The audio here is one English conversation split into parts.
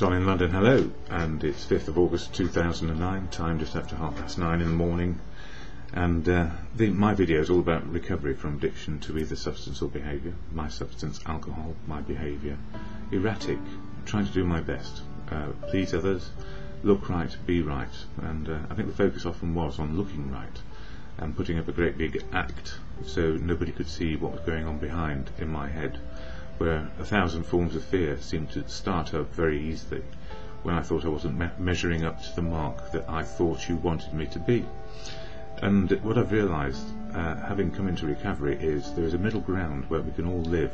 Don in London, hello, and it's 5th of August 2009, time just after 9:30 in the morning, and my video is all about recovery from addiction to either substance or behaviour. My substance, alcohol; my behaviour, erratic, trying to do my best, please others, look right, be right, and I think the focus often was on looking right and putting up a great big act so nobody could see what was going on behind in my head, where 1,000 forms of fear seemed to start up very easily when I thought I wasn't measuring up to the mark that I thought you wanted me to be. And what I've realised, having come into recovery, is there is a middle ground where we can all live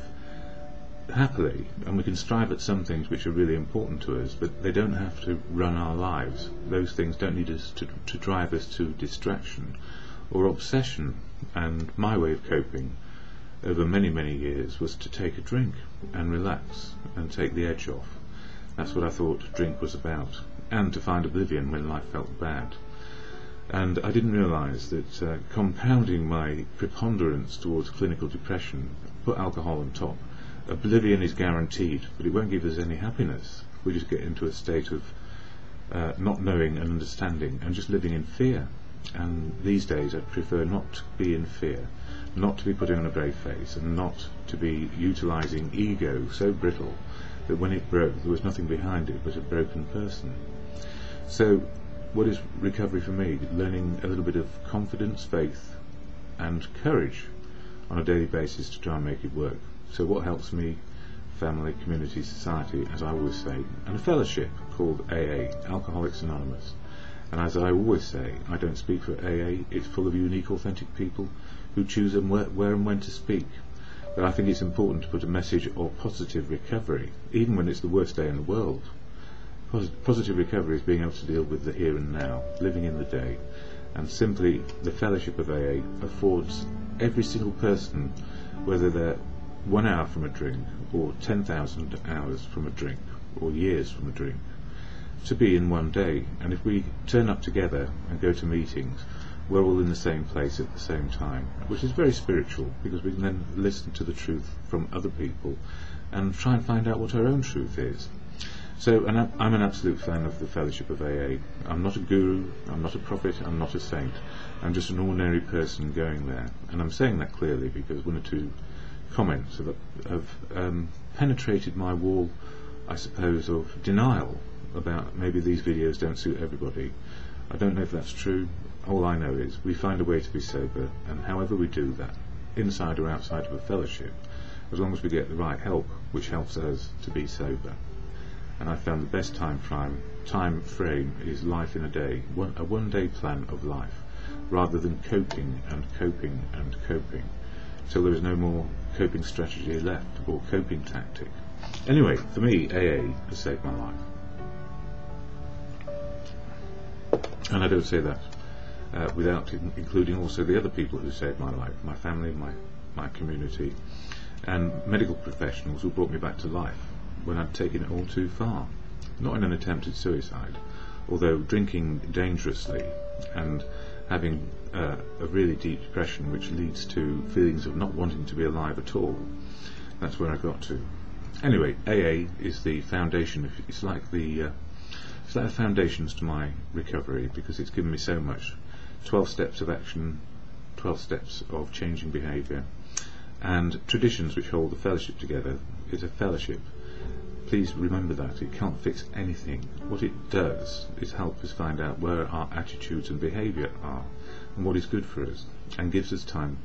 happily, and we can strive at some things which are really important to us, but they don't have to run our lives. Those things don't need us to drive us to distraction or obsession. And my way of coping over many years was to take a drink and relax and take the edge off. That's what I thought drink was about, and to find oblivion when life felt bad. And I didn't realise that compounding my preponderance towards clinical depression, put alcohol on top, oblivion is guaranteed, but it won't give us any happiness. We just get into a state of not knowing and understanding and just living in fear. And these days I'd prefer not to be in fear, not to be putting on a brave face, and not to be utilising ego so brittle that when it broke there was nothing behind it but a broken person. So what is recovery for me? Learning a little bit of confidence, faith and courage on a daily basis to try and make it work. So what helps me? Family, community, society, as I always say, and a fellowship called AA, Alcoholics Anonymous. And as I always say, I don't speak for AA, it's full of unique, authentic people who choose where and when to speak. But I think it's important to put a message of positive recovery, even when it's the worst day in the world. Positive recovery is being able to deal with the here and now, living in the day, and simply the fellowship of AA affords every single person, whether they're 1 hour from a drink, or 10,000 hours from a drink, or years from a drink, to be in one day. And if we turn up together and go to meetings, we're all in the same place at the same time, which is very spiritual, because we can then listen to the truth from other people and try and find out what our own truth is. So, and I'm an absolute fan of the fellowship of AA. I'm not a guru, I'm not a prophet, I'm not a saint, I'm just an ordinary person going there. And I'm saying that clearly because one or two comments have penetrated my wall, I suppose, of denial about maybe these videos don't suit everybody. I don't know if that's true. All I know is we find a way to be sober, and however we do that, inside or outside of a fellowship, as long as we get the right help which helps us to be sober. And I found the best time frame is life in a day, a one-day plan of life, rather than coping and coping and coping till there is no more coping strategy left or coping tactic. Anyway, for me, AA has saved my life. And I don't say that without including also the other people who saved my life, my family, my community, and medical professionals who brought me back to life when I'd taken it all too far. Not in an attempted suicide, although drinking dangerously and having a really deep depression which leads to feelings of not wanting to be alive at all. That's where I got to. Anyway, AA is the foundation. It's like the foundations to my recovery, because it's given me so much. 12 steps of action, 12 steps of changing behaviour, and traditions which hold the fellowship together. Is a fellowship. Please remember that. It can't fix anything. What it does is help us find out where our attitudes and behaviour are and what is good for us, and gives us time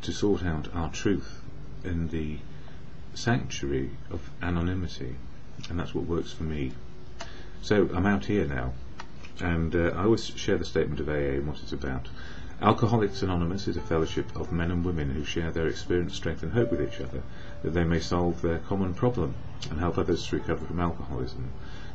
to sort out our truth in the sanctuary of anonymity, and that's what works for me. So I'm out here now, and I always share the statement of AA and what it's about. Alcoholics Anonymous is a fellowship of men and women who share their experience, strength and hope with each other, that they may solve their common problem and help others to recover from alcoholism.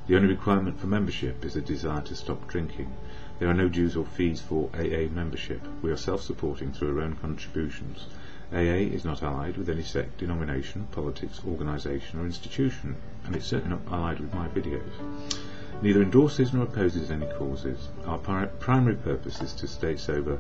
The only requirement for membership is a desire to stop drinking. There are no dues or fees for AA membership. We are self-supporting through our own contributions. AA is not allied with any sect, denomination, politics, organisation or institution, and it's certainly not allied with my videos. Neither endorses nor opposes any causes. Our primary purpose is to stay sober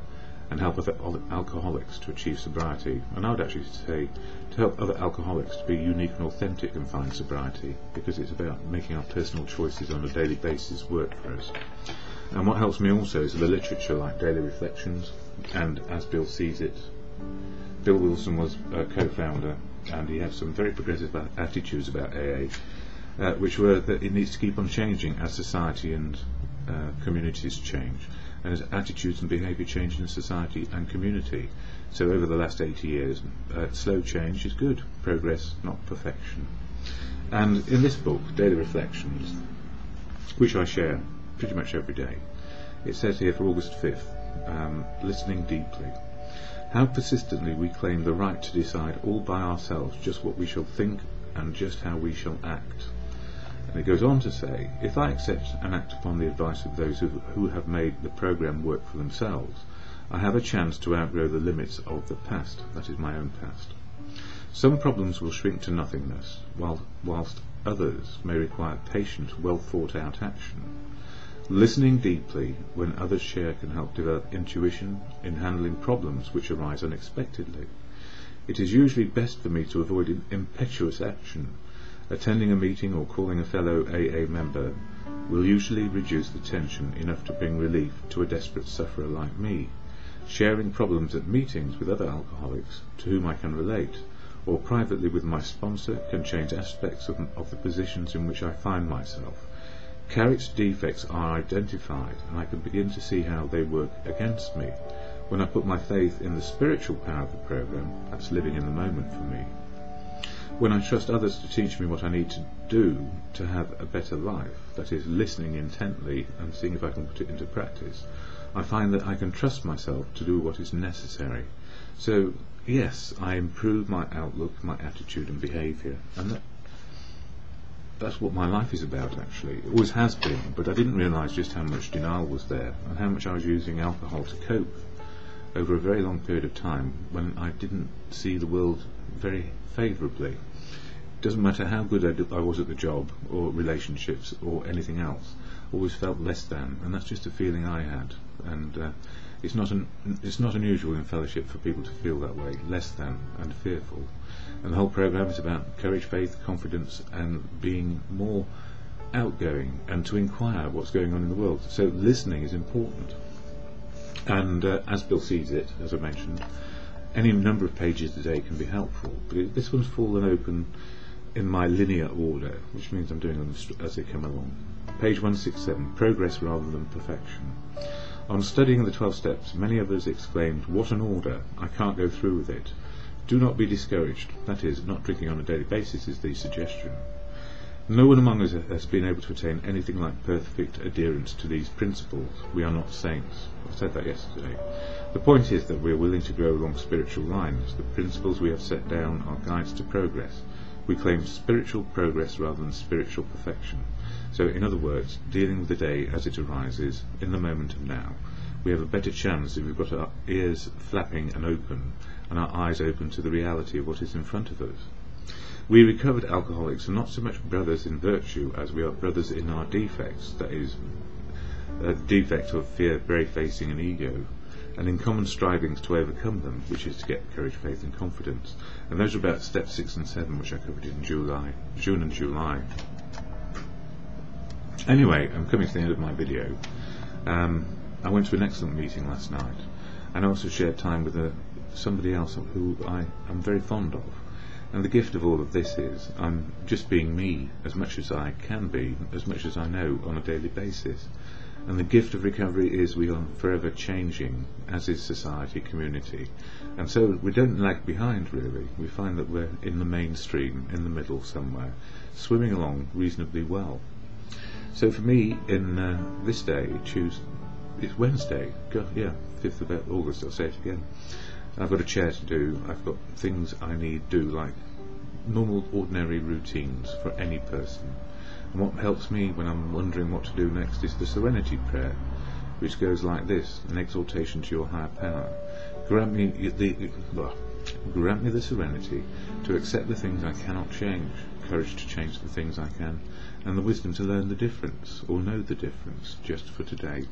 and help other alcoholics to achieve sobriety. And I would actually say to help other alcoholics to be unique and authentic and find sobriety, because it's about making our personal choices on a daily basis work for us. And what helps me also is the literature like Daily Reflections and As Bill Sees It. Bill Wilson was a co-founder, and he had some very progressive attitudes about AA, which were that it needs to keep on changing as society and communities change, and as attitudes and behaviour change in society and community. So over the last 80 years, slow change is good, progress, not perfection. And in this book, Daily Reflections, which I share pretty much every day, it says here for August 5th, listening deeply. How persistently we claim the right to decide all by ourselves just what we shall think and just how we shall act. And it goes on to say, if I accept and act upon the advice of those who have made the programme work for themselves, I have a chance to outgrow the limits of the past, that is my own past. Some problems will shrink to nothingness, whilst others may require patient, well thought out action. Listening deeply when others share can help develop intuition in handling problems which arise unexpectedly. It is usually best for me to avoid impetuous action. Attending a meeting or calling a fellow AA member will usually reduce the tension enough to bring relief to a desperate sufferer like me. Sharing problems at meetings with other alcoholics to whom I can relate, or privately with my sponsor, can change aspects of the positions in which I find myself. Character defects are identified, and I can begin to see how they work against me. When I put my faith in the spiritual power of the program, that's living in the moment for me. When I trust others to teach me what I need to do to have a better life, that is, listening intently and seeing if I can put it into practice, I find that I can trust myself to do what is necessary. So, yes, I improve my outlook, my attitude and behaviour, and that's what my life is about, actually. It always has been, but I didn't realise just how much denial was there and how much I was using alcohol to cope over a very long period of time when I didn't see the world very favourably. It doesn't matter how good I was at the job or relationships or anything else, I always felt less than, and that's just a feeling I had. And it's not unusual in fellowship for people to feel that way, less than and fearful. And the whole programme is about courage, faith, confidence, and being more outgoing and to inquire what's going on in the world. So listening is important. And as Bill sees it, as I mentioned, any number of pages a day can be helpful. But this one's fallen open in my linear order, which means I'm doing them as they come along. Page 167, Progress Rather Than Perfection. On studying the 12 steps, many of us exclaimed, "What an order! I can't go through with it." Do not be discouraged. That is, not drinking on a daily basis is the suggestion. No one among us has been able to attain anything like perfect adherence to these principles. We are not saints. I said that yesterday. The point is that we are willing to grow along spiritual lines. The principles we have set down are guides to progress. We claim spiritual progress rather than spiritual perfection. So, in other words, dealing with the day as it arises, in the moment of now, we have a better chance if we've got our ears flapping and open, and our eyes open to the reality of what is in front of us. We recovered alcoholics are not so much brothers in virtue as we are brothers in our defects, that is, a defect of fear, brave facing and ego, and in common strivings to overcome them, which is to get courage, faith and confidence. And those are about steps 6 and 7, which I covered in June and July. Anyway, I'm coming to the end of my video. I went to an excellent meeting last night, and I also shared time with somebody else who I am very fond of. And the gift of all of this is I'm just being me as much as I can be, as much as I know on a daily basis. And the gift of recovery is we are forever changing, as is society, community. And so we don't lag behind, really. We find that we're in the mainstream, in the middle somewhere, swimming along reasonably well. So for me, in this day, it's Wednesday, 5th of August, I'll say it again. I've got a chair to do, I've got things I need do, like normal, ordinary routines for any person. And what helps me when I'm wondering what to do next is the Serenity Prayer, which goes like this: an exhortation to your higher power. Grant me the serenity to accept the things I cannot change, courage to change the things I can, and the wisdom to learn the difference, or know the difference, just for today.